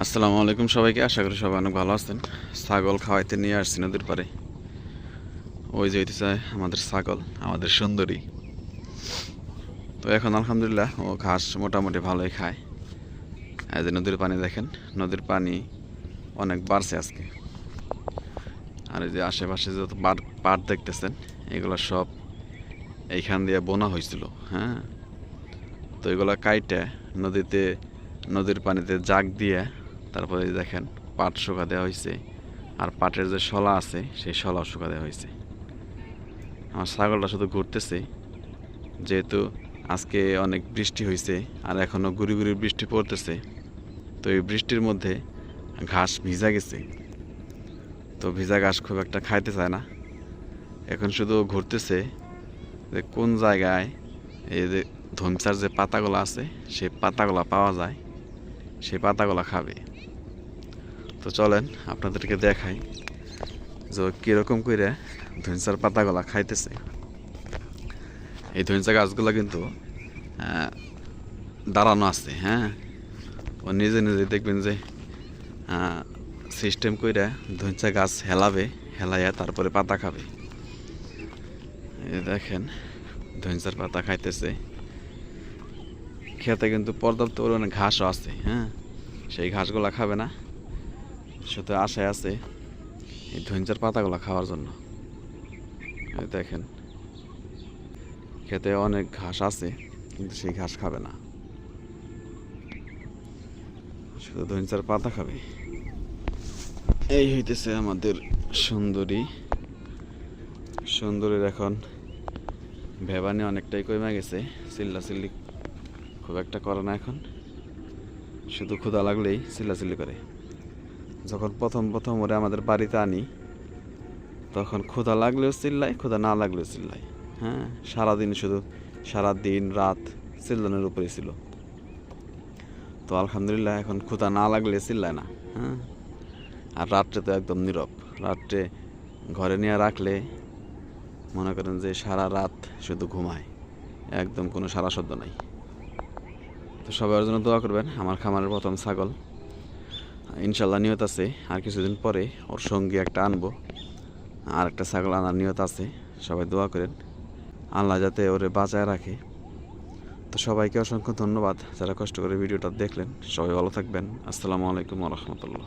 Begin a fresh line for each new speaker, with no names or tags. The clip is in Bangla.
আসসালামু আলাইকুম সবাইকে। আশা করি সবাই অনেক ভালো আছেন। ছাগল খাওয়াইতে নিয়ে আসছি নদীর পাড়ে। ওই যে হইতেছে আমাদের ছাগল, আমাদের সুন্দরী। তো এখন আলহামদুলিল্লাহ ও ঘাস মোটামুটি ভালোই খায়। এই যে নদীর পানি দেখেন, নদীর পানি অনেক বাড়ছে আজকে। আর এই যে আশেপাশে যত পাট দেখতেছেন, এগুলো সব এইখান দিয়ে বোনা হয়েছিল। হ্যাঁ, তো এগুলো কাইটে নদীর পানিতে জাগ দিয়ে তারপরে দেখেন পাট শুকা দেওয়া হয়েছে। আর পাটের যে শলা আছে সেই শলাও শুকা দেওয়া হয়েছে। আমার ছাগলটা শুধু ঘুরতেছে, যেহেতু আজকে অনেক বৃষ্টি হয়েছে আর এখনও গুড়ি গুড়ি বৃষ্টি পড়তেছে। তো এই বৃষ্টির মধ্যে ঘাস ভিজা গেছে, তো ভিজা ঘাস খুব একটা খাইতে চায় না। এখন শুধু ঘুরতেছে যে কোন জায়গায় এই যে ধনচার যে পাতাগুলো আছে সেই পাতাগুলো পাওয়া যায়, সেই পাতাগুলো খাবে। তো চলেন আপনাদেরকে দেখাই যে কীরকম করে ধনচার পাতাগুলা খাইতেছে। এই ধনচা গাছগুলো কিন্তু দাঁড়ানো আছে। হ্যাঁ, ও নিজে নিজে দেখবেন যে সিস্টেম করে ধনচা গাছ হেলাবে, হেলাইয়া তারপরে পাতা খাবে। এই দেখেন ধনচার পাতা খাইতেছে। খেতে কিন্তু পর্যাপ্ত পরিমাণে ঘাসও আছে। হ্যাঁ, সেই ঘাসগুলা খাবে না, শুধু আশায় আছে এই ধনচার পাতাগুলো খাওয়ার জন্য। দেখেন খেতে অনেক ঘাস আছে, কিন্তু সেই ঘাস খাবে না, শুধু ধনচার পাতা খাবে। এই হইতেছে আমাদের সুন্দরীর এখন ভেবানি অনেকটাই কমে গেছে। চিল্লাচিল্লি খুব একটা করে না এখন, শুধু ক্ষুধা লাগলেই চিল্লাচিল্লি করে। যখন প্রথম ওরা আমাদের বাড়িতে আনি তখন ক্ষুধা লাগলেও চিল্লাই, ক্ষুধা না লাগলেও চিল্লাই। হ্যাঁ, সারা দিন রাত চিল্লানোর উপরে ছিল। তো আলহামদুলিল্লাহ এখন ক্ষুধা না লাগলে চিল্লায় না। হ্যাঁ, আর রাত্রে তো একদম নীরব। রাত্রে ঘরে নিয়ে রাখলে মনে করেন যে সারা রাত শুধু ঘুমায়, একদম কোনো সারা শব্দ নাই। তো সবার জন্য দোয়া করবেন। আমার খামারের প্রথম ছাগল, ইনশাল্লাহ নিয়ত আছে আর কিছুদিন পরে ওর সঙ্গী একটা আনবো, আর একটা ছাগল আনার নিয়ত আছে। সবাই দোয়া করেন আল্লাহ যাতে ওরে বাঁচায় রাখে। তো সবাইকে অসংখ্য ধন্যবাদ যারা কষ্ট করে ভিডিওটা দেখলেন। সবাই ভালো থাকবেন। আসসালামু আলাইকুম ওয়া রাহমাতুল্লাহ।